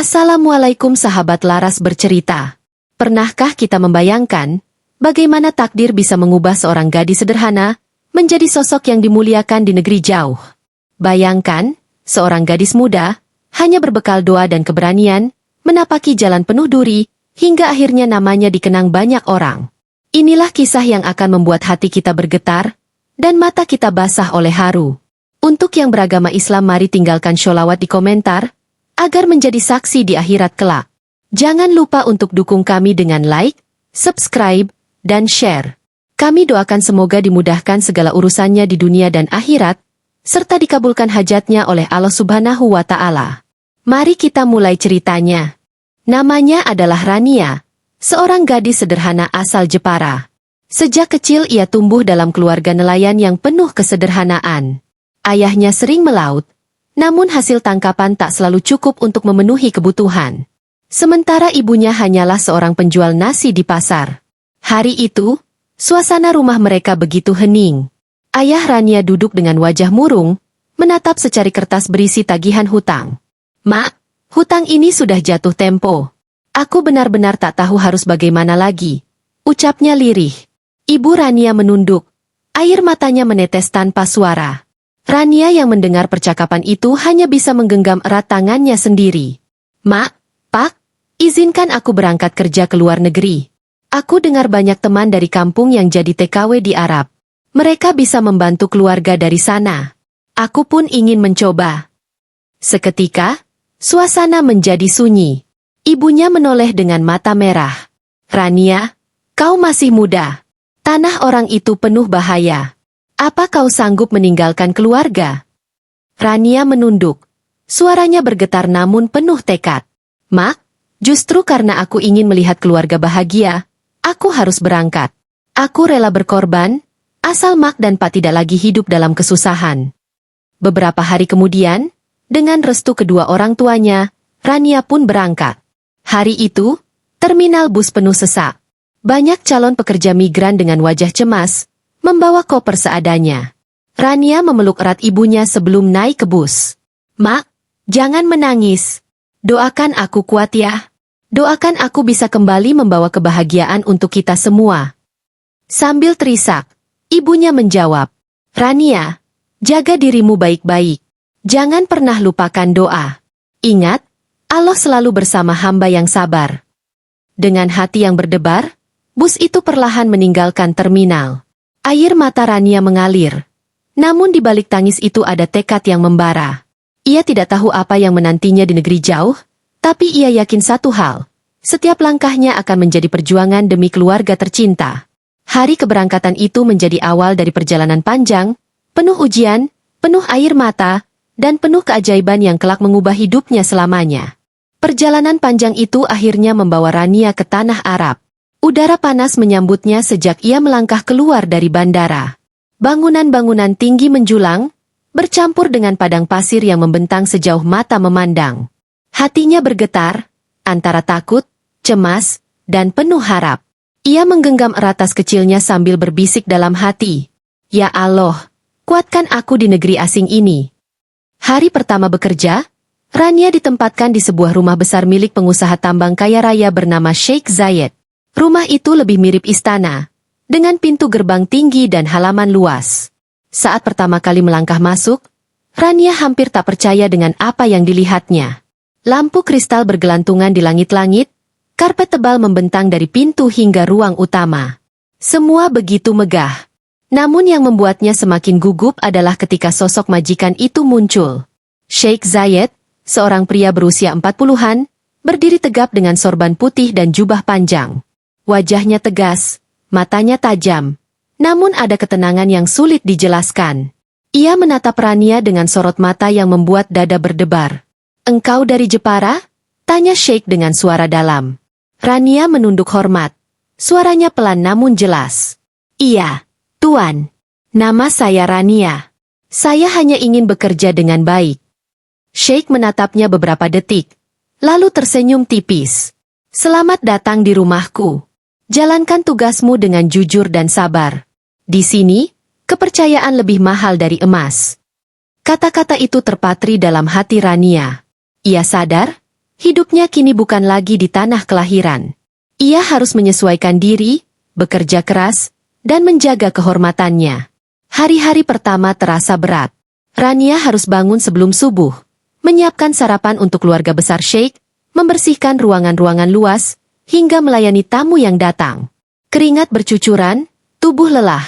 Assalamualaikum sahabat Laras bercerita. Pernahkah kita membayangkan bagaimana takdir bisa mengubah seorang gadis sederhana menjadi sosok yang dimuliakan di negeri jauh? Bayangkan, seorang gadis muda, hanya berbekal doa dan keberanian, menapaki jalan penuh duri, hingga akhirnya namanya dikenang banyak orang. Inilah kisah yang akan membuat hati kita bergetar, dan mata kita basah oleh haru. Untuk yang beragama Islam, mari tinggalkan sholawat di komentar, agar menjadi saksi di akhirat kelak. Jangan lupa untuk dukung kami dengan like, subscribe, dan share. Kami doakan semoga dimudahkan segala urusannya di dunia dan akhirat, serta dikabulkan hajatnya oleh Allah Subhanahu wa Ta'ala. Mari kita mulai ceritanya. Namanya adalah Rania, seorang gadis sederhana asal Jepara. Sejak kecil ia tumbuh dalam keluarga nelayan yang penuh kesederhanaan. Ayahnya sering melaut, namun hasil tangkapan tak selalu cukup untuk memenuhi kebutuhan. Sementara ibunya hanyalah seorang penjual nasi di pasar. Hari itu, suasana rumah mereka begitu hening. Ayah Rania duduk dengan wajah murung, menatap secari kertas berisi tagihan hutang. "Mak, hutang ini sudah jatuh tempo. Aku benar-benar tak tahu harus bagaimana lagi," ucapnya lirih. Ibu Rania menunduk. Air matanya menetes tanpa suara. Rania yang mendengar percakapan itu hanya bisa menggenggam erat tangannya sendiri. "Mak, Pak, izinkan aku berangkat kerja ke luar negeri. Aku dengar banyak teman dari kampung yang jadi TKW di Arab. Mereka bisa membantu keluarga dari sana. Aku pun ingin mencoba." Seketika, suasana menjadi sunyi. Ibunya menoleh dengan mata merah. "Rania, kau masih muda. Tanah orang itu penuh bahaya. Apa kau sanggup meninggalkan keluarga?" Rania menunduk. Suaranya bergetar namun penuh tekad. "Mak, justru karena aku ingin melihat keluarga bahagia, aku harus berangkat. Aku rela berkorban, asal Mak dan Pak tidak lagi hidup dalam kesusahan." Beberapa hari kemudian, dengan restu kedua orang tuanya, Rania pun berangkat. Hari itu, terminal bus penuh sesak. Banyak calon pekerja migran dengan wajah cemas, membawa koper seadanya. Rania memeluk erat ibunya sebelum naik ke bus. "Mak, jangan menangis. Doakan aku kuat ya. Doakan aku bisa kembali membawa kebahagiaan untuk kita semua." Sambil terisak, ibunya menjawab, "Rania, jaga dirimu baik-baik. Jangan pernah lupakan doa. Ingat, Allah selalu bersama hamba yang sabar." Dengan hati yang berdebar, bus itu perlahan meninggalkan terminal. Air mata Rania mengalir. Namun di balik tangis itu ada tekad yang membara. Ia tidak tahu apa yang menantinya di negeri jauh, tapi ia yakin satu hal. Setiap langkahnya akan menjadi perjuangan demi keluarga tercinta. Hari keberangkatan itu menjadi awal dari perjalanan panjang, penuh ujian, penuh air mata, dan penuh keajaiban yang kelak mengubah hidupnya selamanya. Perjalanan panjang itu akhirnya membawa Rania ke tanah Arab. Udara panas menyambutnya sejak ia melangkah keluar dari bandara. Bangunan-bangunan tinggi menjulang, bercampur dengan padang pasir yang membentang sejauh mata memandang. Hatinya bergetar, antara takut, cemas, dan penuh harap. Ia menggenggam erat tas kecilnya sambil berbisik dalam hati, "Ya Allah, kuatkan aku di negeri asing ini." Hari pertama bekerja, Rania ditempatkan di sebuah rumah besar milik pengusaha tambang kaya raya bernama Sheikh Zayed. Rumah itu lebih mirip istana, dengan pintu gerbang tinggi dan halaman luas. Saat pertama kali melangkah masuk, Rania hampir tak percaya dengan apa yang dilihatnya. Lampu kristal bergelantungan di langit-langit, karpet tebal membentang dari pintu hingga ruang utama. Semua begitu megah. Namun yang membuatnya semakin gugup adalah ketika sosok majikan itu muncul. Sheikh Zayed, seorang pria berusia 40-an, berdiri tegap dengan sorban putih dan jubah panjang. Wajahnya tegas, matanya tajam, namun ada ketenangan yang sulit dijelaskan. Ia menatap Rania dengan sorot mata yang membuat dada berdebar. "Engkau dari Jepara?" tanya Sheikh dengan suara dalam. Rania menunduk hormat. Suaranya pelan namun jelas. "Iya, Tuan. Nama saya Rania. Saya hanya ingin bekerja dengan baik." Sheikh menatapnya beberapa detik, lalu tersenyum tipis. "Selamat datang di rumahku. Jalankan tugasmu dengan jujur dan sabar. Di sini, kepercayaan lebih mahal dari emas." Kata-kata itu terpatri dalam hati Rania. Ia sadar, Hidupnya kini bukan lagi di tanah kelahiran. Ia harus menyesuaikan diri, bekerja keras, dan menjaga kehormatannya. Hari-hari pertama terasa berat. Rania harus bangun sebelum subuh, menyiapkan sarapan untuk keluarga besar Sheikh, membersihkan ruangan-ruangan luas, hingga melayani tamu yang datang. Keringat bercucuran, tubuh lelah.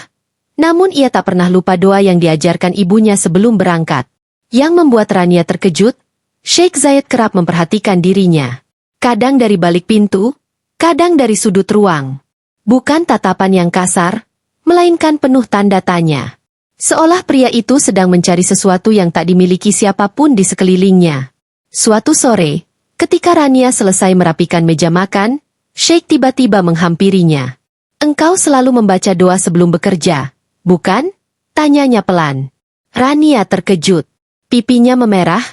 Namun ia tak pernah lupa doa yang diajarkan ibunya sebelum berangkat. Yang membuat Rania terkejut, Sheikh Zayed kerap memperhatikan dirinya. Kadang dari balik pintu, kadang dari sudut ruang. Bukan tatapan yang kasar, melainkan penuh tanda tanya. Seolah pria itu sedang mencari sesuatu yang tak dimiliki siapapun di sekelilingnya. Suatu sore, ketika Rania selesai merapikan meja makan, Sheikh tiba-tiba menghampirinya. "Engkau selalu membaca doa sebelum bekerja, bukan?" tanyanya pelan. Rania terkejut. Pipinya memerah,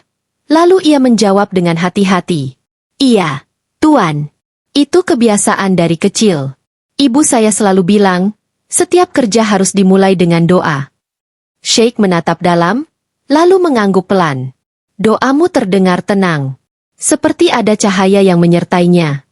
lalu ia menjawab dengan hati-hati. "Iya, Tuan. Itu kebiasaan dari kecil. Ibu saya selalu bilang, setiap kerja harus dimulai dengan doa." Sheikh menatap dalam, lalu mengangguk pelan. "Doamu terdengar tenang. Seperti ada cahaya yang menyertainya."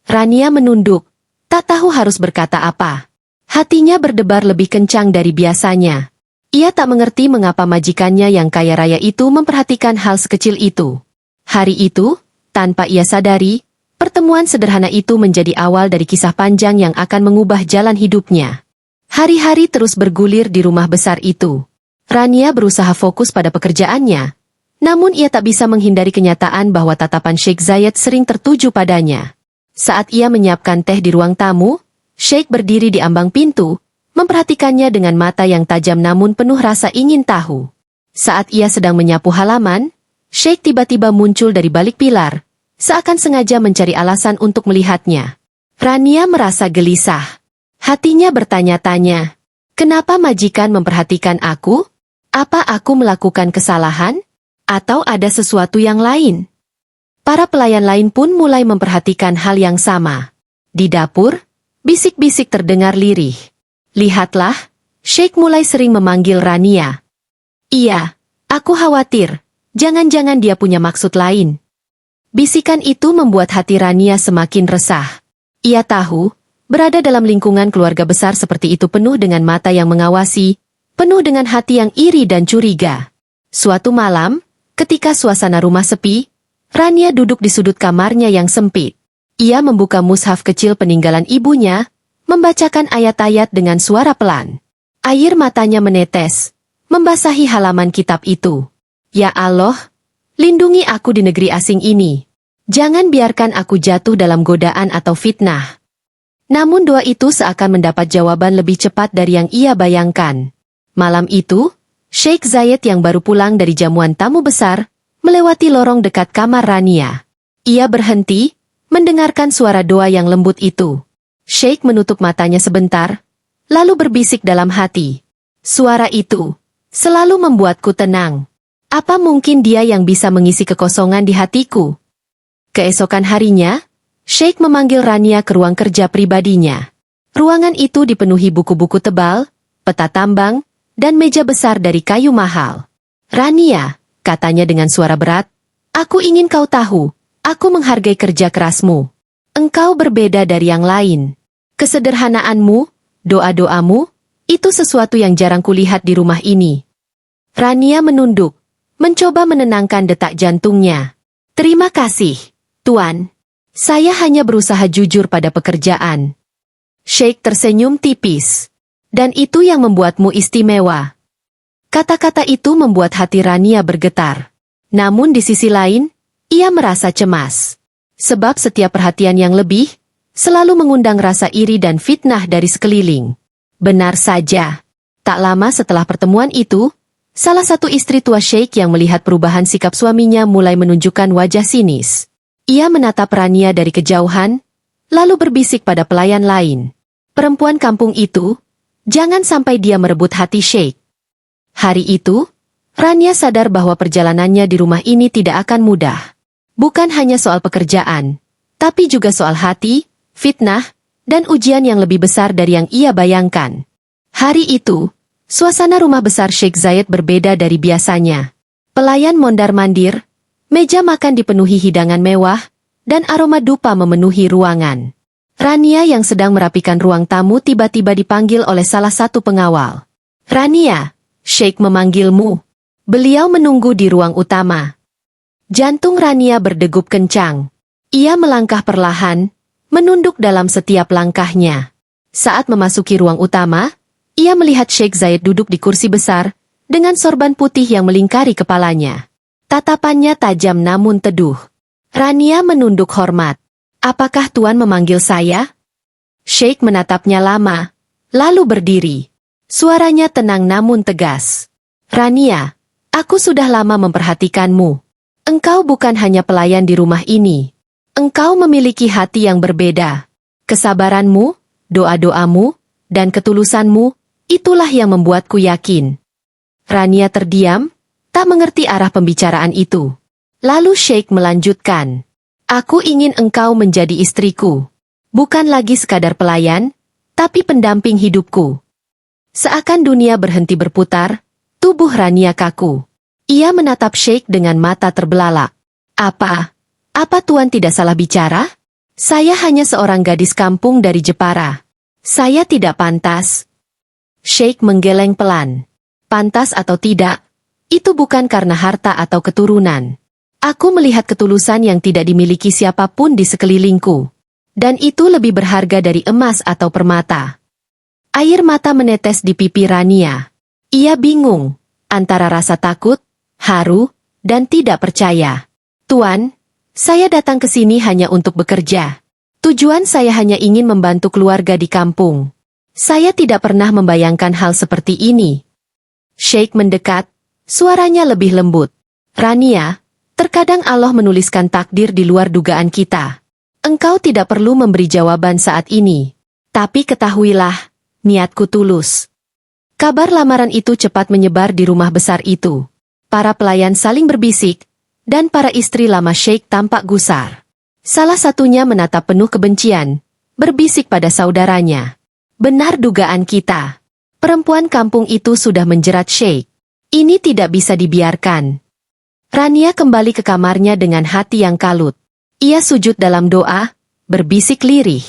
Rania menunduk, tak tahu harus berkata apa. Hatinya berdebar lebih kencang dari biasanya. Ia tak mengerti mengapa majikannya yang kaya raya itu memperhatikan hal sekecil itu. Hari itu, tanpa ia sadari, pertemuan sederhana itu menjadi awal dari kisah panjang yang akan mengubah jalan hidupnya. Hari-hari terus bergulir di rumah besar itu. Rania berusaha fokus pada pekerjaannya, namun ia tak bisa menghindari kenyataan bahwa tatapan Sheikh Zayed sering tertuju padanya. Saat ia menyiapkan teh di ruang tamu, Sheikh berdiri di ambang pintu, memperhatikannya dengan mata yang tajam namun penuh rasa ingin tahu. Saat ia sedang menyapu halaman, Sheikh tiba-tiba muncul dari balik pilar, seakan sengaja mencari alasan untuk melihatnya. Rania merasa gelisah. Hatinya bertanya-tanya, kenapa majikan memperhatikan aku? Apa aku melakukan kesalahan? Atau ada sesuatu yang lain? Para pelayan lain pun mulai memperhatikan hal yang sama. Di dapur, bisik-bisik terdengar lirih. Lihatlah, Sheikh mulai sering memanggil Rania. "Iya, aku khawatir. Jangan-jangan dia punya maksud lain." Bisikan itu membuat hati Rania semakin resah. Ia tahu, berada dalam lingkungan keluarga besar seperti itu penuh dengan mata yang mengawasi, penuh dengan hati yang iri dan curiga. Suatu malam, ketika suasana rumah sepi, Rania duduk di sudut kamarnya yang sempit. Ia membuka mushaf kecil peninggalan ibunya, membacakan ayat-ayat dengan suara pelan. Air matanya menetes, membasahi halaman kitab itu. "Ya Allah, lindungi aku di negeri asing ini. Jangan biarkan aku jatuh dalam godaan atau fitnah." Namun doa itu seakan mendapat jawaban lebih cepat dari yang ia bayangkan. Malam itu, Sheikh Zayed yang baru pulang dari jamuan tamu besar, melewati lorong dekat kamar Rania. Ia berhenti, mendengarkan suara doa yang lembut itu. Sheikh menutup matanya sebentar, lalu berbisik dalam hati. "Suara itu selalu membuatku tenang. Apa mungkin dia yang bisa mengisi kekosongan di hatiku?" Keesokan harinya, Sheikh memanggil Rania ke ruang kerja pribadinya. Ruangan itu dipenuhi buku-buku tebal, peta tambang, dan meja besar dari kayu mahal. "Rania," katanya dengan suara berat, "aku ingin kau tahu, aku menghargai kerja kerasmu. Engkau berbeda dari yang lain. Kesederhanaanmu, doa-doamu, itu sesuatu yang jarang kulihat di rumah ini." Rania menunduk, mencoba menenangkan detak jantungnya. "Terima kasih, Tuan. Saya hanya berusaha jujur pada pekerjaan." Sheikh tersenyum tipis. "Dan itu yang membuatmu istimewa." Kata-kata itu membuat hati Rania bergetar. Namun di sisi lain, ia merasa cemas. Sebab setiap perhatian yang lebih, selalu mengundang rasa iri dan fitnah dari sekeliling. Benar saja. Tak lama setelah pertemuan itu, salah satu istri tua Sheikh yang melihat perubahan sikap suaminya mulai menunjukkan wajah sinis. Ia menatap Rania dari kejauhan, lalu berbisik pada pelayan lain. "Perempuan kampung itu, jangan sampai dia merebut hati Sheikh." Hari itu, Rania sadar bahwa perjalanannya di rumah ini tidak akan mudah. Bukan hanya soal pekerjaan, tapi juga soal hati, fitnah, dan ujian yang lebih besar dari yang ia bayangkan. Hari itu, suasana rumah besar Sheikh Zayed berbeda dari biasanya. Pelayan mondar-mandir, Meja makan dipenuhi hidangan mewah, dan aroma dupa memenuhi ruangan. Rania yang sedang merapikan ruang tamu tiba-tiba dipanggil oleh salah satu pengawal. "Rania, Sheikh memanggilmu." Beliau menunggu di ruang utama. Jantung Rania berdegup kencang. Ia melangkah perlahan, menunduk dalam setiap langkahnya. Saat memasuki ruang utama, ia melihat Sheikh Zayed duduk di kursi besar, dengan sorban putih yang melingkari kepalanya. Tatapannya tajam namun teduh. Rania menunduk hormat. "Apakah Tuan memanggil saya?" Sheikh menatapnya lama, lalu berdiri. Suaranya tenang namun tegas. "Rania, aku sudah lama memperhatikanmu. Engkau bukan hanya pelayan di rumah ini. Engkau memiliki hati yang berbeda. Kesabaranmu, doa-doamu, dan ketulusanmu, itulah yang membuatku yakin." Rania terdiam, tak mengerti arah pembicaraan itu. Lalu Sheikh melanjutkan, "Aku ingin engkau menjadi istriku. Bukan lagi sekadar pelayan, tapi pendamping hidupku." Seakan dunia berhenti berputar, tubuh Rania kaku. Ia menatap Sheikh dengan mata terbelalak. Apa Tuan tidak salah bicara? Saya hanya seorang gadis kampung dari Jepara. Saya tidak pantas." Sheikh menggeleng pelan. "Pantas atau tidak, itu bukan karena harta atau keturunan. Aku melihat ketulusan yang tidak dimiliki siapapun di sekelilingku. Dan itu lebih berharga dari emas atau permata." Air mata menetes di pipi Rania. Ia bingung, antara rasa takut, haru, dan tidak percaya. "Tuan, saya datang ke sini hanya untuk bekerja. Tujuan saya hanya ingin membantu keluarga di kampung. Saya tidak pernah membayangkan hal seperti ini." Sheikh mendekat, suaranya lebih lembut. "Rania, terkadang Allah menuliskan takdir di luar dugaan kita. Engkau tidak perlu memberi jawaban saat ini. Tapi ketahuilah, niatku tulus." Kabar lamaran itu cepat menyebar di rumah besar itu. Para pelayan saling berbisik, dan para istri lama Sheikh tampak gusar. Salah satunya menatap penuh kebencian, berbisik pada saudaranya. "Benar dugaan kita. Perempuan kampung itu sudah menjerat Sheikh. Ini tidak bisa dibiarkan." Rania kembali ke kamarnya dengan hati yang kalut. Ia sujud dalam doa, berbisik lirih.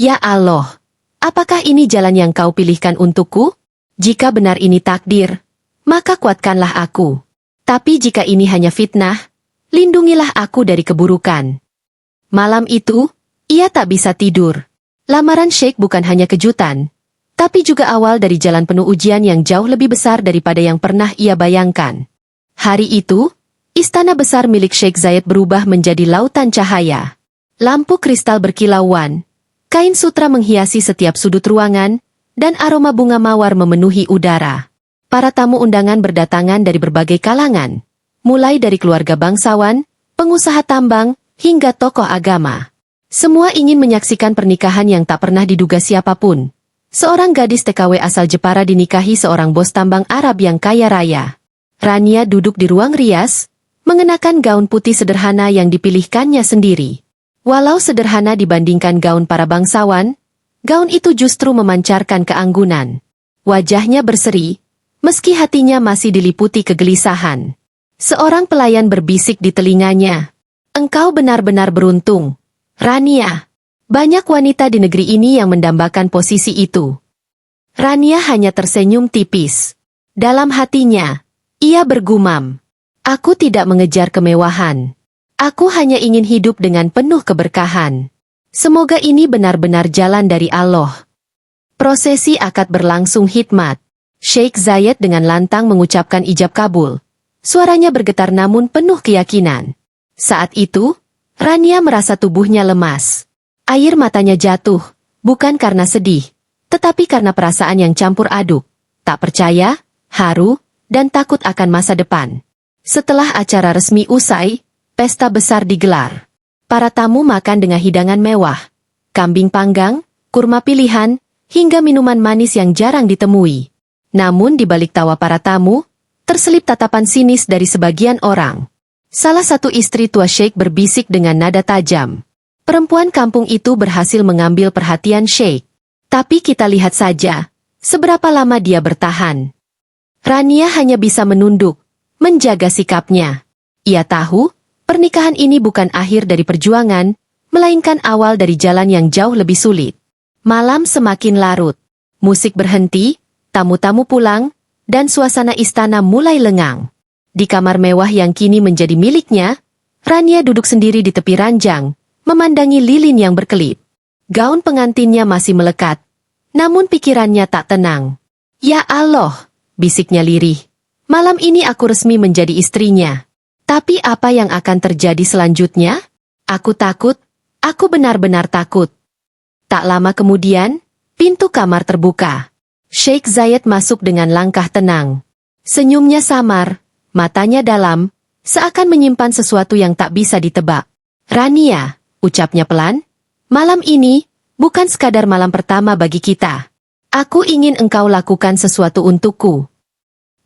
"Ya Allah, apakah ini jalan yang kau pilihkan untukku? Jika benar ini takdir, maka kuatkanlah aku. Tapi jika ini hanya fitnah, lindungilah aku dari keburukan." Malam itu, ia tak bisa tidur. Lamaran Sheikh bukan hanya kejutan, tapi juga awal dari jalan penuh ujian yang jauh lebih besar daripada yang pernah ia bayangkan. Hari itu, istana besar milik Sheikh Zayed berubah menjadi lautan cahaya. Lampu kristal berkilauan, kain sutra menghiasi setiap sudut ruangan, dan aroma bunga mawar memenuhi udara. Para tamu undangan berdatangan dari berbagai kalangan, mulai dari keluarga bangsawan, pengusaha tambang, hingga tokoh agama. Semua ingin menyaksikan pernikahan yang tak pernah diduga siapapun. Seorang gadis TKW asal Jepara dinikahi seorang bos tambang Arab yang kaya raya. Rania duduk di ruang rias, mengenakan gaun putih sederhana yang dipilihkannya sendiri. Walau sederhana dibandingkan gaun para bangsawan, gaun itu justru memancarkan keanggunan. Wajahnya berseri, meski hatinya masih diliputi kegelisahan. Seorang pelayan berbisik di telinganya, "Engkau benar-benar beruntung, Rania. Banyak wanita di negeri ini yang mendambakan posisi itu." Rania hanya tersenyum tipis. Dalam hatinya, ia bergumam, "Aku tidak mengejar kemewahan. Aku hanya ingin hidup dengan penuh keberkahan. Semoga ini benar-benar jalan dari Allah." Prosesi akad berlangsung hikmat. Sheikh Zayed dengan lantang mengucapkan ijab kabul. Suaranya bergetar namun penuh keyakinan. Saat itu, Rania merasa tubuhnya lemas. Air matanya jatuh, bukan karena sedih, tetapi karena perasaan yang campur aduk. Tak percaya, haru, dan takut akan masa depan. Setelah acara resmi usai, pesta besar digelar. Para tamu makan dengan hidangan mewah. Kambing panggang, kurma pilihan, hingga minuman manis yang jarang ditemui. Namun di balik tawa para tamu, terselip tatapan sinis dari sebagian orang. Salah satu istri tua Sheikh berbisik dengan nada tajam. Perempuan kampung itu berhasil mengambil perhatian Sheikh. Tapi kita lihat saja, seberapa lama dia bertahan. Rania hanya bisa menunduk, menjaga sikapnya. Ia tahu, Pernikahan ini bukan akhir dari perjuangan, melainkan awal dari jalan yang jauh lebih sulit. Malam semakin larut. Musik berhenti, tamu-tamu pulang, dan suasana istana mulai lengang. Di kamar mewah yang kini menjadi miliknya, Rania duduk sendiri di tepi ranjang, memandangi lilin yang berkelip. Gaun pengantinnya masih melekat, namun pikirannya tak tenang. "Ya Allah," bisiknya lirih. "Malam ini aku resmi menjadi istrinya. Tapi apa yang akan terjadi selanjutnya? Aku takut, aku benar-benar takut." Tak lama kemudian, pintu kamar terbuka. Sheikh Zayed masuk dengan langkah tenang. Senyumnya samar, matanya dalam, seakan menyimpan sesuatu yang tak bisa ditebak. "Rania," ucapnya pelan, "malam ini bukan sekadar malam pertama bagi kita. Aku ingin engkau lakukan sesuatu untukku."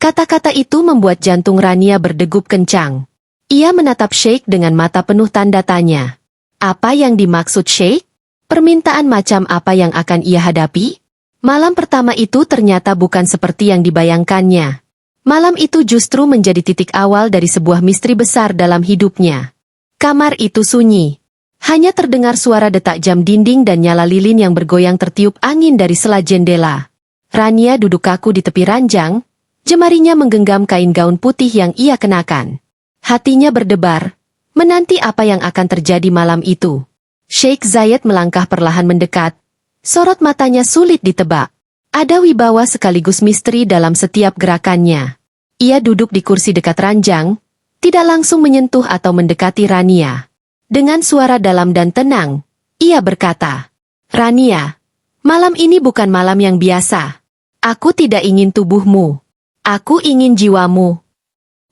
Kata-kata itu membuat jantung Rania berdegup kencang. Ia menatap Sheikh dengan mata penuh tanda tanya. Apa yang dimaksud Sheikh? Permintaan macam apa yang akan ia hadapi? Malam pertama itu ternyata bukan seperti yang dibayangkannya. Malam itu justru menjadi titik awal dari sebuah misteri besar dalam hidupnya. Kamar itu sunyi. Hanya terdengar suara detak jam dinding dan nyala lilin yang bergoyang tertiup angin dari sela jendela. Rania duduk kaku di tepi ranjang, jemarinya menggenggam kain gaun putih yang ia kenakan. Hatinya berdebar, menanti apa yang akan terjadi malam itu. Sheikh Zayed melangkah perlahan mendekat. Sorot matanya sulit ditebak. Ada wibawa sekaligus misteri dalam setiap gerakannya. Ia duduk di kursi dekat ranjang, tidak langsung menyentuh atau mendekati Rania. Dengan suara dalam dan tenang, ia berkata, "Rania, malam ini bukan malam yang biasa. Aku tidak ingin tubuhmu. Aku ingin jiwamu."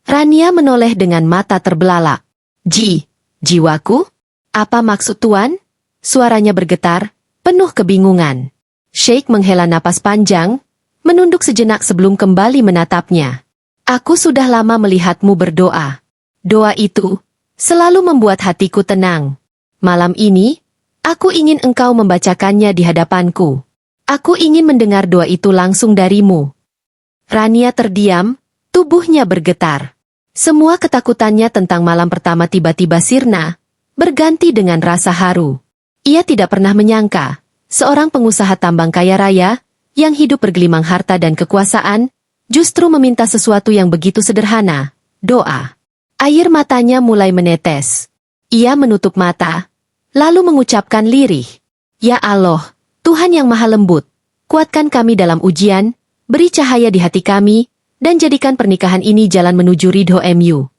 Rania menoleh dengan mata terbelalak. Jiwaku? Apa maksud Tuan?" Suaranya bergetar, penuh kebingungan. Sheikh menghela napas panjang, menunduk sejenak sebelum kembali menatapnya. "Aku sudah lama melihatmu berdoa. Doa itu selalu membuat hatiku tenang. Malam ini, aku ingin engkau membacakannya di hadapanku. Aku ingin mendengar doa itu langsung darimu." Rania terdiam, tubuhnya bergetar. Semua ketakutannya tentang malam pertama tiba-tiba sirna, berganti dengan rasa haru. Ia tidak pernah menyangka, seorang pengusaha tambang kaya raya, yang hidup bergelimang harta dan kekuasaan, justru meminta sesuatu yang begitu sederhana, doa. Air matanya mulai menetes. Ia menutup mata, lalu mengucapkan lirih, "Ya Allah, Tuhan yang maha lembut, kuatkan kami dalam ujian, beri cahaya di hati kami, dan jadikan pernikahan ini jalan menuju ridho Mu."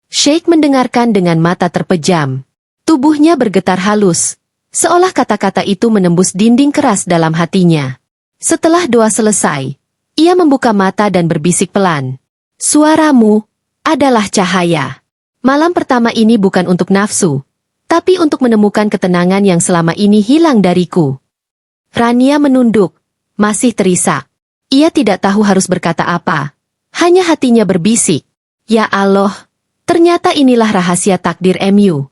Sheikh mendengarkan dengan mata terpejam. Tubuhnya bergetar halus, seolah kata-kata itu menembus dinding keras dalam hatinya. Setelah doa selesai, ia membuka mata dan berbisik pelan. "Suaramu adalah cahaya. Malam pertama ini bukan untuk nafsu, tapi untuk menemukan ketenangan yang selama ini hilang dariku." Rania menunduk, masih terisak. Ia tidak tahu harus berkata apa. Hanya hatinya berbisik, "Ya Allah, ternyata inilah rahasia takdir Mu."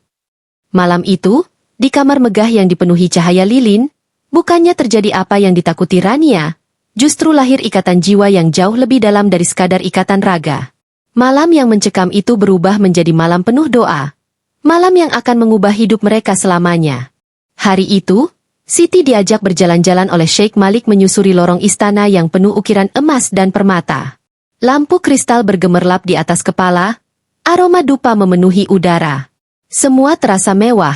Malam itu, di kamar megah yang dipenuhi cahaya lilin, bukannya terjadi apa yang ditakuti Rania, justru lahir ikatan jiwa yang jauh lebih dalam dari sekadar ikatan raga. Malam yang mencekam itu berubah menjadi malam penuh doa. Malam yang akan mengubah hidup mereka selamanya. Hari itu, Siti diajak berjalan-jalan oleh Sheikh Malik menyusuri lorong istana yang penuh ukiran emas dan permata. Lampu kristal bergemerlap di atas kepala, aroma dupa memenuhi udara. Semua terasa mewah,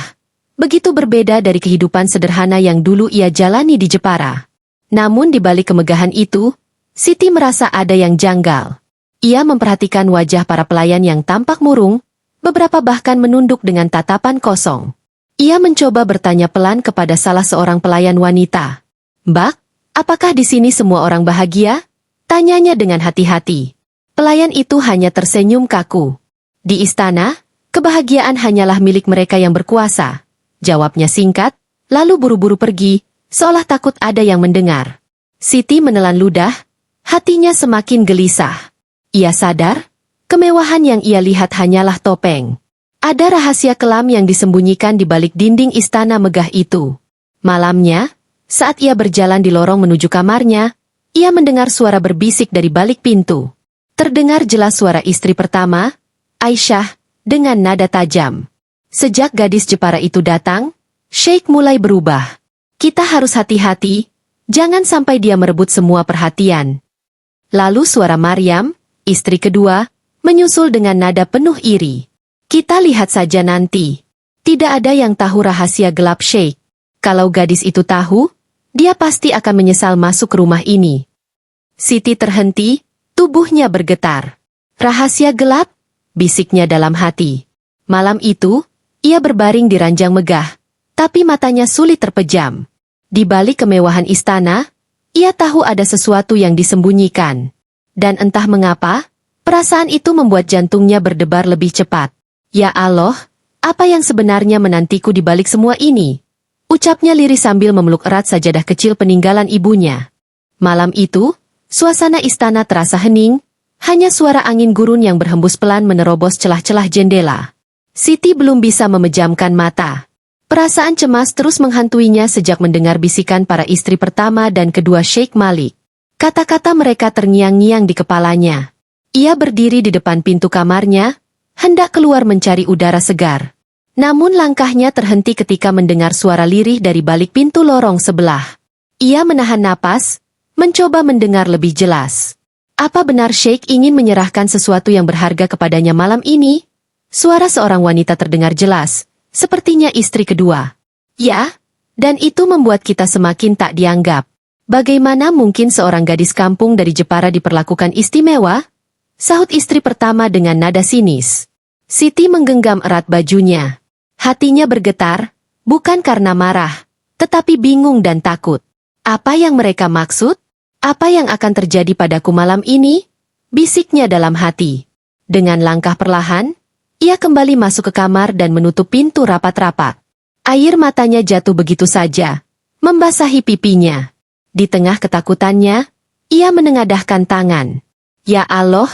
begitu berbeda dari kehidupan sederhana yang dulu ia jalani di Jepara. Namun di balik kemegahan itu, Siti merasa ada yang janggal. Ia memperhatikan wajah para pelayan yang tampak murung, beberapa bahkan menunduk dengan tatapan kosong. Ia mencoba bertanya pelan kepada salah seorang pelayan wanita. "Mbak, apakah di sini semua orang bahagia?" Tanyanya dengan hati-hati. Pelayan itu hanya tersenyum kaku. "Di istana, kebahagiaan hanyalah milik mereka yang berkuasa," jawabnya singkat, lalu buru-buru pergi, seolah takut ada yang mendengar. Siti menelan ludah, hatinya semakin gelisah. Ia sadar, kemewahan yang ia lihat hanyalah topeng. Ada rahasia kelam yang disembunyikan di balik dinding istana megah itu. Malamnya, saat ia berjalan di lorong menuju kamarnya, ia mendengar suara berbisik dari balik pintu. Terdengar jelas suara istri pertama, Aisyah, dengan nada tajam. Sejak gadis Jepara itu datang, Sheikh mulai berubah. Kita harus hati-hati, jangan sampai dia merebut semua perhatian. Lalu suara Maryam, istri kedua, menyusul dengan nada penuh iri. Kita lihat saja nanti. Tidak ada yang tahu rahasia gelap Sheikh. Kalau gadis itu tahu, dia pasti akan menyesal masuk ke rumah ini. Siti terhenti, tubuhnya bergetar. Rahasia gelap? Bisiknya dalam hati. Malam itu, ia berbaring di ranjang megah, tapi matanya sulit terpejam. Di balik kemewahan istana, ia tahu ada sesuatu yang disembunyikan. Dan entah mengapa, perasaan itu membuat jantungnya berdebar lebih cepat. Ya Allah, apa yang sebenarnya menantiku di balik semua ini? Ucapnya lirih sambil memeluk erat sajadah kecil peninggalan ibunya. Malam itu, suasana istana terasa hening, hanya suara angin gurun yang berhembus pelan menerobos celah-celah jendela. Siti belum bisa memejamkan mata. Perasaan cemas terus menghantuinya sejak mendengar bisikan para istri pertama dan kedua Sheikh Malik. Kata-kata mereka terngiang-ngiang di kepalanya. Ia berdiri di depan pintu kamarnya, hendak keluar mencari udara segar. Namun langkahnya terhenti ketika mendengar suara lirih dari balik pintu lorong sebelah. Ia menahan napas, mencoba mendengar lebih jelas. Apa benar Sheikh ingin menyerahkan sesuatu yang berharga kepadanya malam ini? Suara seorang wanita terdengar jelas. Sepertinya istri kedua. Ya, dan itu membuat kita semakin tak dianggap. Bagaimana mungkin seorang gadis kampung dari Jepara diperlakukan istimewa? Sahut istri pertama dengan nada sinis. Siti menggenggam erat bajunya. Hatinya bergetar, bukan karena marah, tetapi bingung dan takut. Apa yang mereka maksud? Apa yang akan terjadi padaku malam ini? Bisiknya dalam hati. Dengan langkah perlahan, ia kembali masuk ke kamar dan menutup pintu rapat-rapat. Air matanya jatuh begitu saja, membasahi pipinya. Di tengah ketakutannya, ia menengadahkan tangan. Ya Allah,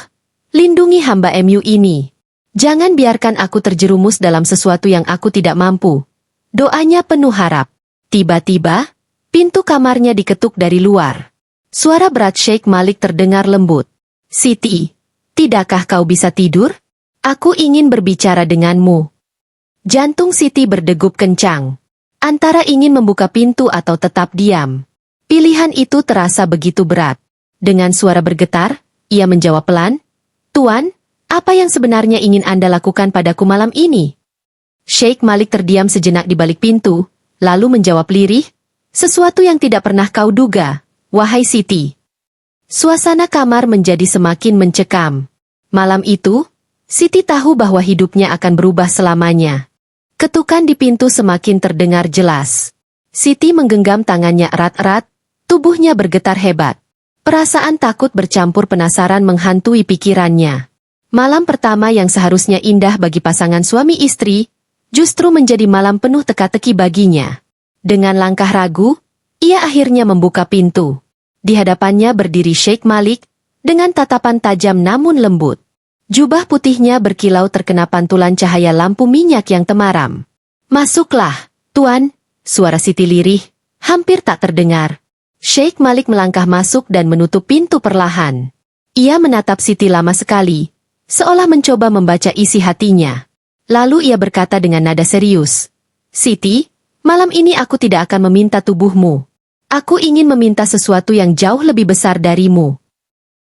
lindungi hamba MU ini. Jangan biarkan aku terjerumus dalam sesuatu yang aku tidak mampu. Doanya penuh harap. Tiba-tiba, pintu kamarnya diketuk dari luar. Suara berat Sheikh Malik terdengar lembut. Siti, tidakkah kau bisa tidur? Aku ingin berbicara denganmu. Jantung Siti berdegup kencang. Antara ingin membuka pintu atau tetap diam. Pilihan itu terasa begitu berat. Dengan suara bergetar, ia menjawab pelan, Tuan, apa yang sebenarnya ingin Anda lakukan padaku malam ini? Sheikh Malik terdiam sejenak di balik pintu, lalu menjawab lirih, sesuatu yang tidak pernah kau duga, wahai Siti. Suasana kamar menjadi semakin mencekam. Malam itu, Siti tahu bahwa hidupnya akan berubah selamanya. Ketukan di pintu semakin terdengar jelas. Siti menggenggam tangannya erat-erat, tubuhnya bergetar hebat. Perasaan takut bercampur penasaran menghantui pikirannya. Malam pertama yang seharusnya indah bagi pasangan suami istri, justru menjadi malam penuh teka-teki baginya. Dengan langkah ragu, ia akhirnya membuka pintu. Di hadapannya berdiri Sheikh Malik, dengan tatapan tajam namun lembut. Jubah putihnya berkilau terkena pantulan cahaya lampu minyak yang temaram. Masuklah, Tuan, suara Siti lirih, hampir tak terdengar. Sheikh Malik melangkah masuk dan menutup pintu perlahan. Ia menatap Siti lama sekali, seolah mencoba membaca isi hatinya. Lalu ia berkata dengan nada serius, Siti, malam ini aku tidak akan meminta tubuhmu. Aku ingin meminta sesuatu yang jauh lebih besar darimu.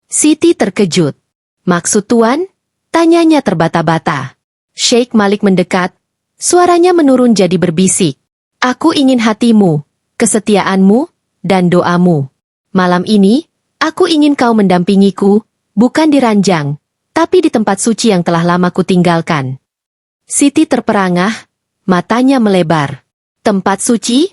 Siti terkejut. Maksud Tuan? Tanyanya terbata-bata. Sheikh Malik mendekat, suaranya menurun jadi berbisik. Aku ingin hatimu, kesetiaanmu, dan doamu. Malam ini, aku ingin kau mendampingiku, bukan di ranjang, tapi di tempat suci yang telah lama kutinggalkan. Siti terperangah, matanya melebar. Tempat suci?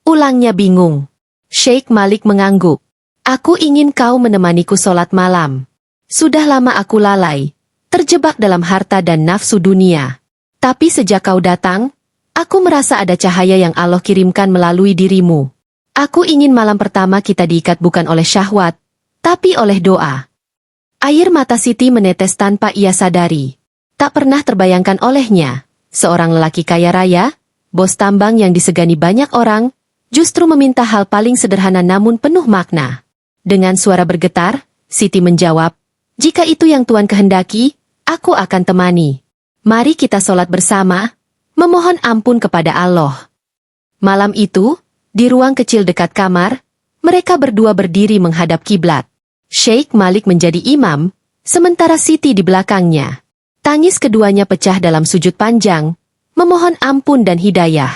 Ulangnya bingung. Sheikh Malik mengangguk. Aku ingin kau menemaniku sholat malam. Sudah lama aku lalai, terjebak dalam harta dan nafsu dunia. Tapi sejak kau datang, aku merasa ada cahaya yang Allah kirimkan melalui dirimu. Aku ingin malam pertama kita diikat bukan oleh syahwat, tapi oleh doa. Air mata Siti menetes tanpa ia sadari. Tak pernah terbayangkan olehnya, seorang lelaki kaya raya, bos tambang yang disegani banyak orang, justru meminta hal paling sederhana namun penuh makna. Dengan suara bergetar, Siti menjawab, jika itu yang Tuan kehendaki, aku akan temani. Mari kita sholat bersama, memohon ampun kepada Allah. Malam itu, di ruang kecil dekat kamar, mereka berdua berdiri menghadap kiblat. Sheikh Malik menjadi imam, sementara Siti di belakangnya. Tangis keduanya pecah dalam sujud panjang, memohon ampun dan hidayah.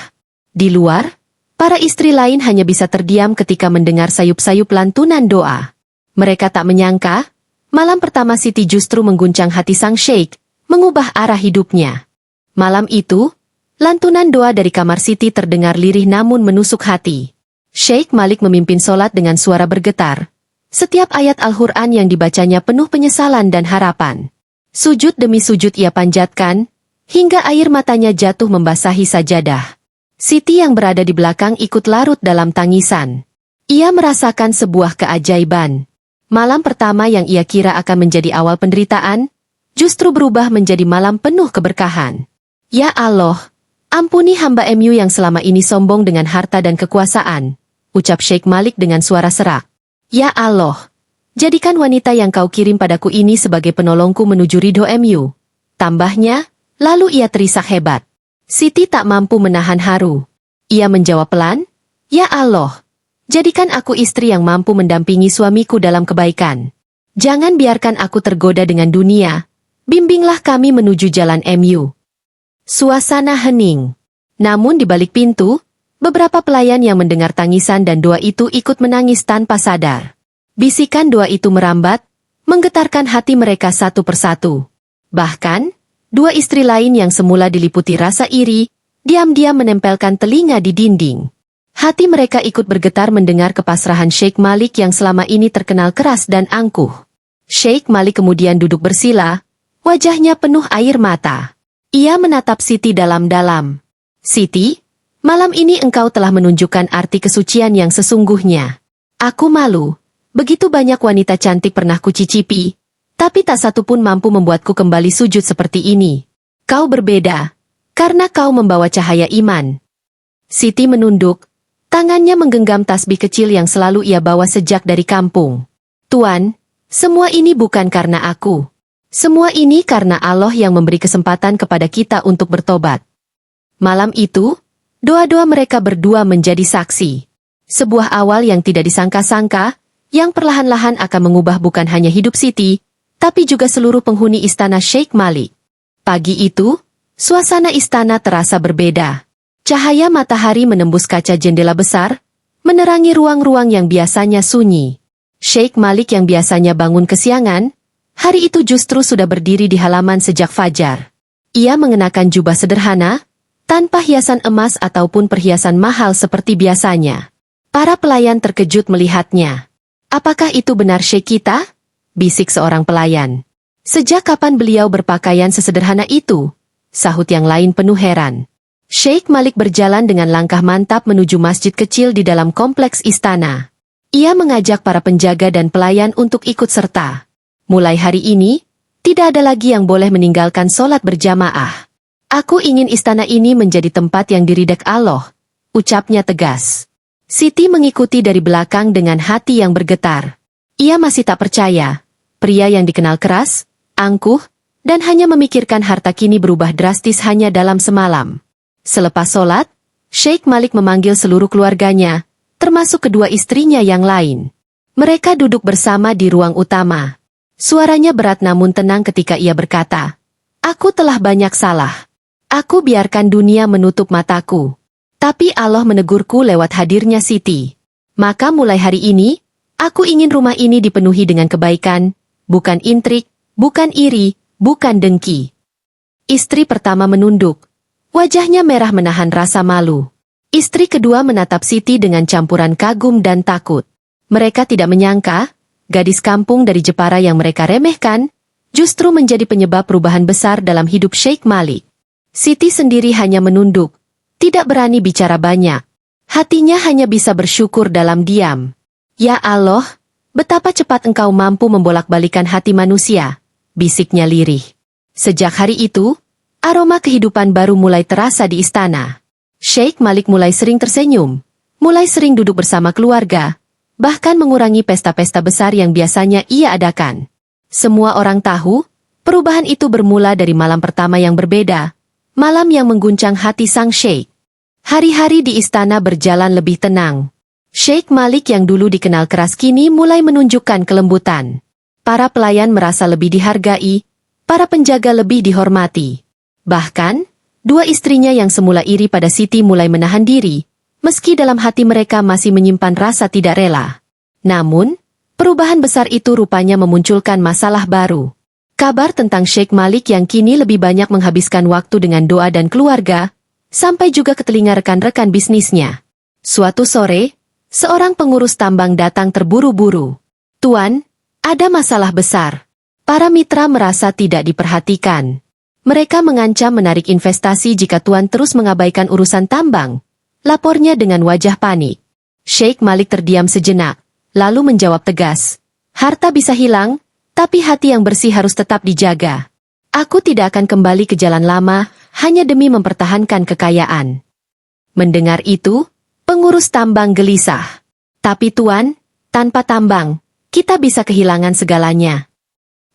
Di luar, para istri lain hanya bisa terdiam ketika mendengar sayup-sayup lantunan doa. Mereka tak menyangka, malam pertama Siti justru mengguncang hati sang Sheikh, mengubah arah hidupnya. Malam itu, lantunan doa dari kamar Siti terdengar lirih namun menusuk hati. Sheikh Malik memimpin sholat dengan suara bergetar. Setiap ayat Al-Quran yang dibacanya penuh penyesalan dan harapan. Sujud demi sujud ia panjatkan, hingga air matanya jatuh membasahi sajadah. Siti yang berada di belakang ikut larut dalam tangisan. Ia merasakan sebuah keajaiban. Malam pertama yang ia kira akan menjadi awal penderitaan, justru berubah menjadi malam penuh keberkahan. Ya Allah, ampuni hamba MU yang selama ini sombong dengan harta dan kekuasaan, ucap Sheikh Malik dengan suara serak. Ya Allah, jadikan wanita yang kau kirim padaku ini sebagai penolongku menuju ridho MU. Tambahnya, lalu ia terisak hebat. Siti tak mampu menahan haru. Ia menjawab pelan, Ya Allah, jadikan aku istri yang mampu mendampingi suamiku dalam kebaikan. Jangan biarkan aku tergoda dengan dunia, bimbinglah kami menuju jalan MU. Suasana hening. Namun di balik pintu, beberapa pelayan yang mendengar tangisan dan doa itu ikut menangis tanpa sadar. Bisikan doa itu merambat, menggetarkan hati mereka satu persatu. Bahkan, dua istri lain yang semula diliputi rasa iri, diam-diam menempelkan telinga di dinding. Hati mereka ikut bergetar mendengar kepasrahan Sheikh Malik yang selama ini terkenal keras dan angkuh. Sheikh Malik kemudian duduk bersila, wajahnya penuh air mata. Ia menatap Siti dalam-dalam. Siti, malam ini engkau telah menunjukkan arti kesucian yang sesungguhnya. Aku malu, begitu banyak wanita cantik pernah kucicipi, tapi tak satu pun mampu membuatku kembali sujud seperti ini. Kau berbeda, karena kau membawa cahaya iman. Siti menunduk, tangannya menggenggam tasbih kecil yang selalu ia bawa sejak dari kampung. Tuan, semua ini bukan karena aku. Semua ini karena Allah yang memberi kesempatan kepada kita untuk bertobat. Malam itu, doa-doa mereka berdua menjadi saksi. Sebuah awal yang tidak disangka-sangka, yang perlahan-lahan akan mengubah bukan hanya hidup Siti, tapi juga seluruh penghuni istana Sheikh Malik. Pagi itu, suasana istana terasa berbeda. Cahaya matahari menembus kaca jendela besar, menerangi ruang-ruang yang biasanya sunyi. Sheikh Malik yang biasanya bangun kesiangan, hari itu justru sudah berdiri di halaman sejak fajar. Ia mengenakan jubah sederhana, tanpa hiasan emas ataupun perhiasan mahal seperti biasanya. Para pelayan terkejut melihatnya. Apakah itu benar Sheikh kita? Bisik seorang pelayan. Sejak kapan beliau berpakaian sesederhana itu? Sahut yang lain penuh heran. Sheikh Malik berjalan dengan langkah mantap menuju masjid kecil di dalam kompleks istana. Ia mengajak para penjaga dan pelayan untuk ikut serta. Mulai hari ini, tidak ada lagi yang boleh meninggalkan sholat berjamaah. Aku ingin istana ini menjadi tempat yang diridhai Allah, ucapnya tegas. Siti mengikuti dari belakang dengan hati yang bergetar. Ia masih tak percaya, pria yang dikenal keras, angkuh, dan hanya memikirkan harta kini berubah drastis hanya dalam semalam. Selepas sholat, Sheikh Malik memanggil seluruh keluarganya, termasuk kedua istrinya yang lain. Mereka duduk bersama di ruang utama. Suaranya berat namun tenang ketika ia berkata, Aku telah banyak salah. Aku biarkan dunia menutup mataku. Tapi Allah menegurku lewat hadirnya Siti. Maka mulai hari ini, aku ingin rumah ini dipenuhi dengan kebaikan, bukan intrik, bukan iri, bukan dengki. Istri pertama menunduk. Wajahnya merah menahan rasa malu. Istri kedua menatap Siti dengan campuran kagum dan takut. Mereka tidak menyangka, gadis kampung dari Jepara yang mereka remehkan, justru menjadi penyebab perubahan besar dalam hidup Sheikh Malik. Siti sendiri hanya menunduk, tidak berani bicara banyak. Hatinya hanya bisa bersyukur dalam diam. Ya Allah, betapa cepat engkau mampu membolak-balikan hati manusia, bisiknya lirih. Sejak hari itu, aroma kehidupan baru mulai terasa di istana. Sheikh Malik mulai sering tersenyum, mulai sering duduk bersama keluarga, bahkan mengurangi pesta-pesta besar yang biasanya ia adakan. Semua orang tahu, Perubahan itu bermula dari malam pertama yang berbeda, malam yang mengguncang hati sang Sheikh. Hari-hari di istana berjalan lebih tenang. Sheikh Malik yang dulu dikenal keras kini mulai menunjukkan kelembutan. Para pelayan merasa lebih dihargai, para penjaga lebih dihormati. Bahkan, dua istrinya yang semula iri pada Siti mulai menahan diri, meski dalam hati mereka masih menyimpan rasa tidak rela. Namun, perubahan besar itu rupanya memunculkan masalah baru. Kabar tentang Sheikh Malik yang kini lebih banyak menghabiskan waktu dengan doa dan keluarga, sampai juga ke telinga rekan-rekan bisnisnya. Suatu sore, seorang pengurus tambang datang terburu-buru. "Tuan, ada masalah besar." Para mitra merasa tidak diperhatikan. Mereka mengancam menarik investasi jika Tuan terus mengabaikan urusan tambang. Lapornya dengan wajah panik. Sheikh Malik terdiam sejenak, lalu menjawab tegas. "Harta bisa hilang, tapi hati yang bersih harus tetap dijaga. Aku tidak akan kembali ke jalan lama, hanya demi mempertahankan kekayaan." Mendengar itu, pengurus tambang gelisah. "Tapi Tuan, tanpa tambang, kita bisa kehilangan segalanya."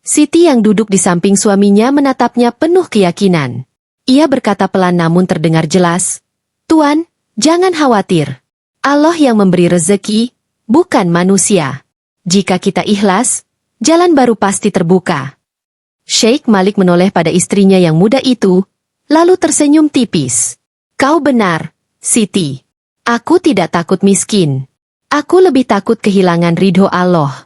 Siti yang duduk di samping suaminya menatapnya penuh keyakinan. Ia berkata pelan namun terdengar jelas, "Tuan, jangan khawatir. Allah yang memberi rezeki, bukan manusia. Jika kita ikhlas, jalan baru pasti terbuka." Sheikh Malik menoleh pada istrinya yang muda itu, lalu tersenyum tipis. "Kau benar, Siti. Aku tidak takut miskin. Aku lebih takut kehilangan ridho Allah."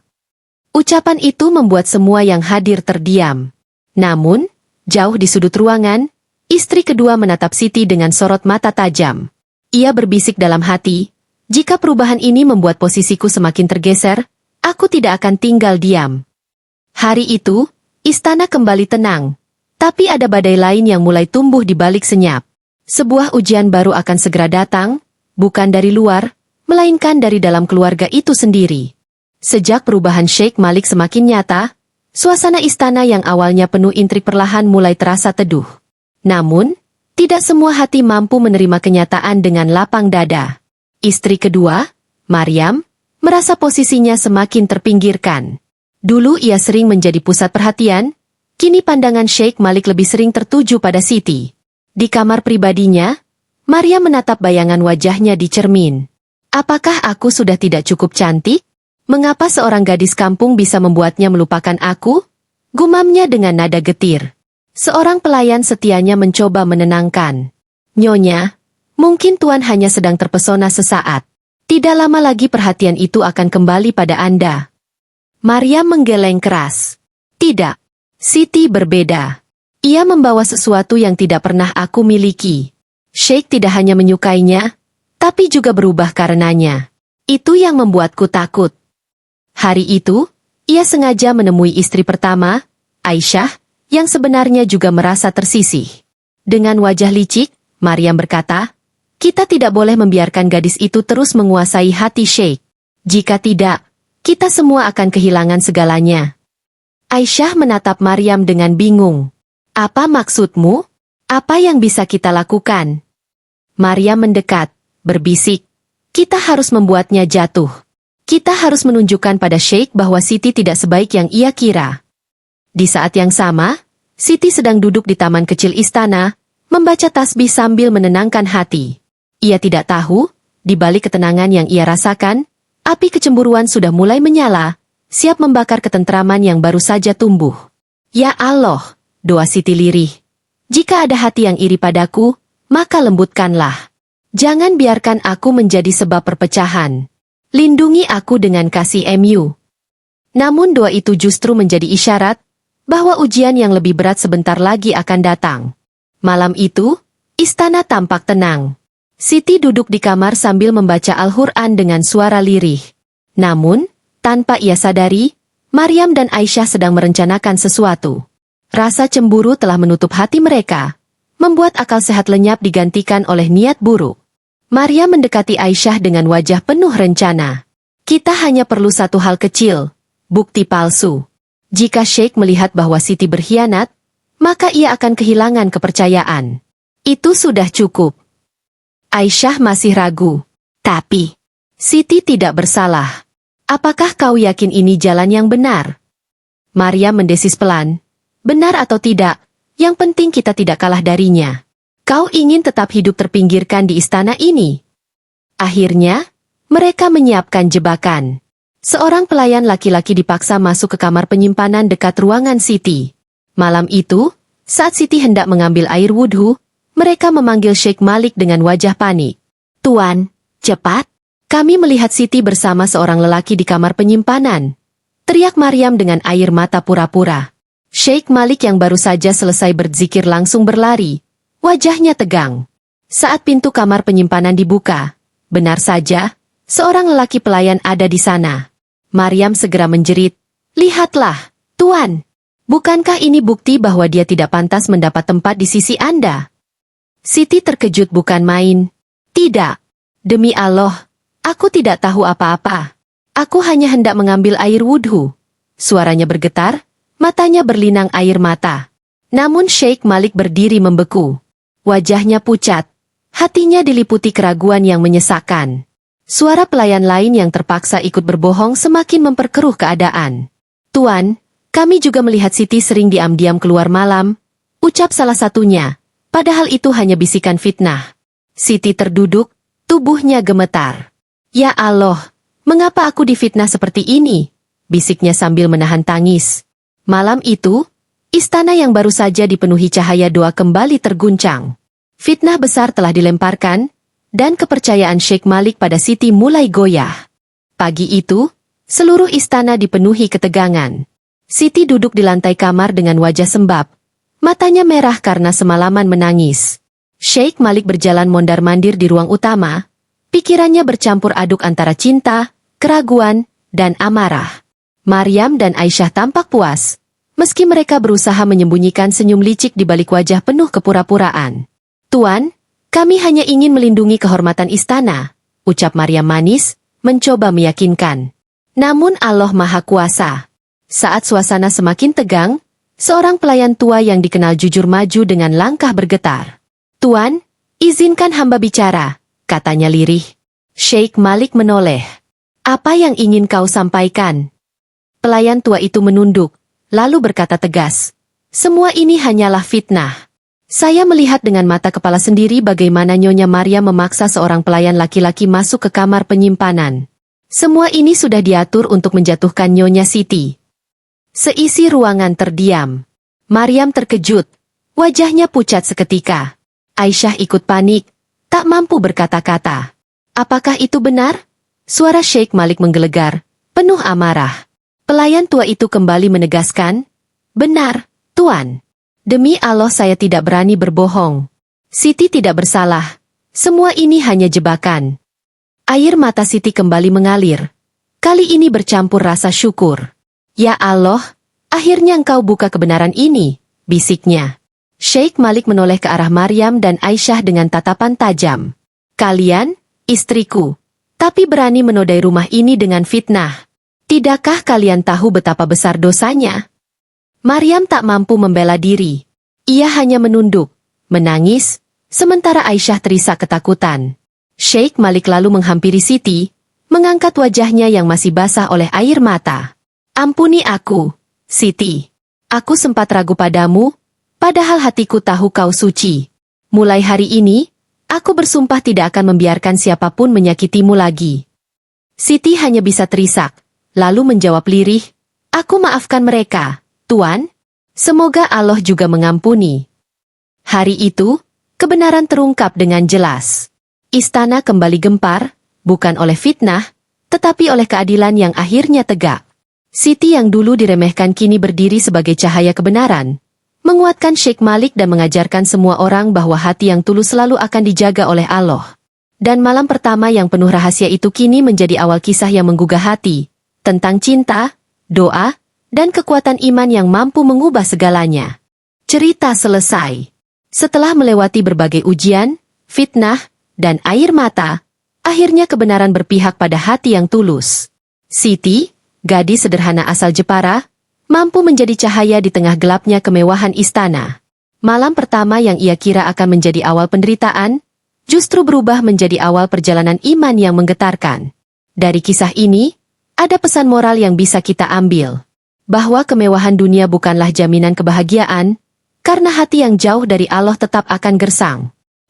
Ucapan itu membuat semua yang hadir terdiam. Namun, jauh di sudut ruangan, istri kedua menatap Siti dengan sorot mata tajam. Ia berbisik dalam hati, "Jika perubahan ini membuat posisiku semakin tergeser, aku tidak akan tinggal diam." Hari itu, istana kembali tenang. Tapi ada badai lain yang mulai tumbuh di balik senyap. Sebuah ujian baru akan segera datang, bukan dari luar, melainkan dari dalam keluarga itu sendiri. Sejak perubahan Sheikh Malik semakin nyata, suasana istana yang awalnya penuh intrik perlahan mulai terasa teduh. Namun, tidak semua hati mampu menerima kenyataan dengan lapang dada. Istri kedua, Maryam, merasa posisinya semakin terpinggirkan. Dulu ia sering menjadi pusat perhatian, kini pandangan Sheikh Malik lebih sering tertuju pada Siti. Di kamar pribadinya, Maryam menatap bayangan wajahnya di cermin. "Apakah aku sudah tidak cukup cantik? Mengapa seorang gadis kampung bisa membuatnya melupakan aku?" Gumamnya dengan nada getir. Seorang pelayan setianya mencoba menenangkan. "Nyonya, mungkin Tuan hanya sedang terpesona sesaat. Tidak lama lagi perhatian itu akan kembali pada Anda." Maryam menggeleng keras. "Tidak. Siti berbeda. Ia membawa sesuatu yang tidak pernah aku miliki. Sheikh tidak hanya menyukainya, tapi juga berubah karenanya. Itu yang membuatku takut." Hari itu, ia sengaja menemui istri pertama, Aisyah, yang sebenarnya juga merasa tersisih. Dengan wajah licik, Maryam berkata, "Kita tidak boleh membiarkan gadis itu terus menguasai hati Sheikh. Jika tidak, kita semua akan kehilangan segalanya." Aisyah menatap Maryam dengan bingung. "Apa maksudmu? Apa yang bisa kita lakukan?" Maryam mendekat, berbisik, "Kita harus membuatnya jatuh. Kita harus menunjukkan pada Sheikh bahwa Siti tidak sebaik yang ia kira." Di saat yang sama, Siti sedang duduk di taman kecil istana, membaca tasbih sambil menenangkan hati. Ia tidak tahu, di balik ketenangan yang ia rasakan, api kecemburuan sudah mulai menyala, siap membakar ketentraman yang baru saja tumbuh. "Ya Allah," doa Siti lirih. "Jika ada hati yang iri padaku, maka lembutkanlah. Jangan biarkan aku menjadi sebab perpecahan. Lindungi aku dengan kasih MU." Namun doa itu justru menjadi isyarat bahwa ujian yang lebih berat sebentar lagi akan datang. Malam itu, istana tampak tenang. Siti duduk di kamar sambil membaca Al-Quran dengan suara lirih. Namun, tanpa ia sadari, Maryam dan Aisyah sedang merencanakan sesuatu. Rasa cemburu telah menutup hati mereka, membuat akal sehat lenyap digantikan oleh niat buruk. Maryam mendekati Aisyah dengan wajah penuh rencana. "Kita hanya perlu satu hal kecil, bukti palsu. Jika Sheikh melihat bahwa Siti berkhianat, maka ia akan kehilangan kepercayaan. Itu sudah cukup." Aisyah masih ragu. "Tapi, Siti tidak bersalah. Apakah kau yakin ini jalan yang benar?" Maryam mendesis pelan. Benar atau tidak, yang penting kita tidak kalah darinya. Kau ingin tetap hidup terpinggirkan di istana ini? Akhirnya, mereka menyiapkan jebakan. Seorang pelayan laki-laki dipaksa masuk ke kamar penyimpanan dekat ruangan Siti. Malam itu, saat Siti hendak mengambil air wudhu, mereka memanggil Sheikh Malik dengan wajah panik. "Tuan, cepat! Kami melihat Siti bersama seorang lelaki di kamar penyimpanan," teriak Maryam dengan air mata pura-pura. Sheikh Malik yang baru saja selesai berzikir langsung berlari. Wajahnya tegang. Saat pintu kamar penyimpanan dibuka, benar saja, seorang lelaki pelayan ada di sana. Maryam segera menjerit, "Lihatlah, Tuan! Bukankah ini bukti bahwa dia tidak pantas mendapat tempat di sisi Anda?" Siti terkejut bukan main. "Tidak. Demi Allah, aku tidak tahu apa-apa. Aku hanya hendak mengambil air wudhu." Suaranya bergetar, matanya berlinang air mata. Namun Sheikh Malik berdiri membeku. Wajahnya pucat, hatinya diliputi keraguan yang menyesakkan. Suara pelayan lain yang terpaksa ikut berbohong semakin memperkeruh keadaan. "Tuan, kami juga melihat Siti sering diam-diam keluar malam," ucap salah satunya, padahal itu hanya bisikan fitnah. Siti terduduk, tubuhnya gemetar. "Ya Allah, mengapa aku difitnah seperti ini?" bisiknya sambil menahan tangis. Malam itu, istana yang baru saja dipenuhi cahaya doa kembali terguncang. Fitnah besar telah dilemparkan, dan kepercayaan Sheikh Malik pada Siti mulai goyah. Pagi itu, seluruh istana dipenuhi ketegangan. Siti duduk di lantai kamar dengan wajah sembab. Matanya merah karena semalaman menangis. Sheikh Malik berjalan mondar-mandir di ruang utama. Pikirannya bercampur aduk antara cinta, keraguan, dan amarah. Maryam dan Aisyah tampak puas, meski mereka berusaha menyembunyikan senyum licik di balik wajah penuh kepura-puraan. "Tuan, kami hanya ingin melindungi kehormatan istana," ucap Maryam manis, mencoba meyakinkan. Namun Allah Maha Kuasa. Saat suasana semakin tegang, seorang pelayan tua yang dikenal jujur maju dengan langkah bergetar. "Tuan, izinkan hamba bicara," katanya lirih. Sheikh Malik menoleh. "Apa yang ingin kau sampaikan?" Pelayan tua itu menunduk, lalu berkata tegas, "Semua ini hanyalah fitnah. Saya melihat dengan mata kepala sendiri bagaimana Nyonya Maria memaksa seorang pelayan laki-laki masuk ke kamar penyimpanan. Semua ini sudah diatur untuk menjatuhkan Nyonya Siti." Seisi ruangan terdiam. Maryam terkejut, wajahnya pucat seketika. Aisyah ikut panik, tak mampu berkata-kata. "Apakah itu benar?" Suara Sheikh Malik menggelegar, penuh amarah. Pelayan tua itu kembali menegaskan, "Benar, Tuan. Demi Allah saya tidak berani berbohong. Siti tidak bersalah. Semua ini hanya jebakan." Air mata Siti kembali mengalir. Kali ini bercampur rasa syukur. "Ya Allah, akhirnya engkau buka kebenaran ini," bisiknya. Sheikh Malik menoleh ke arah Maryam dan Aisyah dengan tatapan tajam. "Kalian, istriku, tapi berani menodai rumah ini dengan fitnah. Tidakkah kalian tahu betapa besar dosanya?" Maryam tak mampu membela diri. Ia hanya menunduk, menangis, sementara Aisyah terisak ketakutan. Sheikh Malik lalu menghampiri Siti, mengangkat wajahnya yang masih basah oleh air mata. "Ampuni aku, Siti. Aku sempat ragu padamu, padahal hatiku tahu kau suci. Mulai hari ini, aku bersumpah tidak akan membiarkan siapapun menyakitimu lagi." Siti hanya bisa terisak, lalu menjawab lirih, "Aku maafkan mereka, Tuan. Semoga Allah juga mengampuni." Hari itu, kebenaran terungkap dengan jelas. Istana kembali gempar, bukan oleh fitnah, tetapi oleh keadilan yang akhirnya tegak. Siti yang dulu diremehkan kini berdiri sebagai cahaya kebenaran, menguatkan Sheikh Malik dan mengajarkan semua orang bahwa hati yang tulus selalu akan dijaga oleh Allah. Dan malam pertama yang penuh rahasia itu kini menjadi awal kisah yang menggugah hati, tentang cinta, doa, dan kekuatan iman yang mampu mengubah segalanya. Cerita selesai. Setelah melewati berbagai ujian, fitnah, dan air mata, akhirnya kebenaran berpihak pada hati yang tulus. Siti, gadis sederhana asal Jepara, mampu menjadi cahaya di tengah gelapnya kemewahan istana. Malam pertama yang ia kira akan menjadi awal penderitaan, justru berubah menjadi awal perjalanan iman yang menggetarkan. Dari kisah ini, ada pesan moral yang bisa kita ambil. bahwa kemewahan dunia bukanlah jaminan kebahagiaan, karena hati yang jauh dari Allah tetap akan gersang.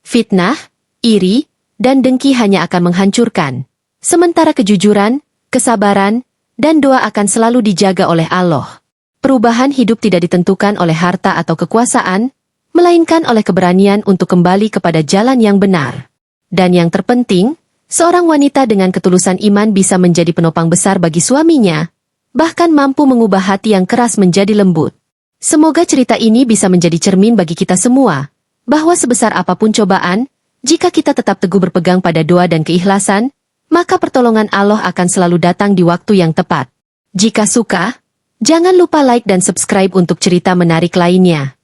Fitnah, iri, dan dengki hanya akan menghancurkan. Sementara kejujuran, kesabaran, dan doa akan selalu dijaga oleh Allah. Perubahan hidup tidak ditentukan oleh harta atau kekuasaan, melainkan oleh keberanian untuk kembali kepada jalan yang benar. Dan yang terpenting, seorang wanita dengan ketulusan iman bisa menjadi penopang besar bagi suaminya, bahkan mampu mengubah hati yang keras menjadi lembut. Semoga cerita ini bisa menjadi cermin bagi kita semua, bahwa sebesar apapun cobaan, jika kita tetap teguh berpegang pada doa dan keikhlasan, maka pertolongan Allah akan selalu datang di waktu yang tepat. Jika suka, jangan lupa like dan subscribe untuk cerita menarik lainnya.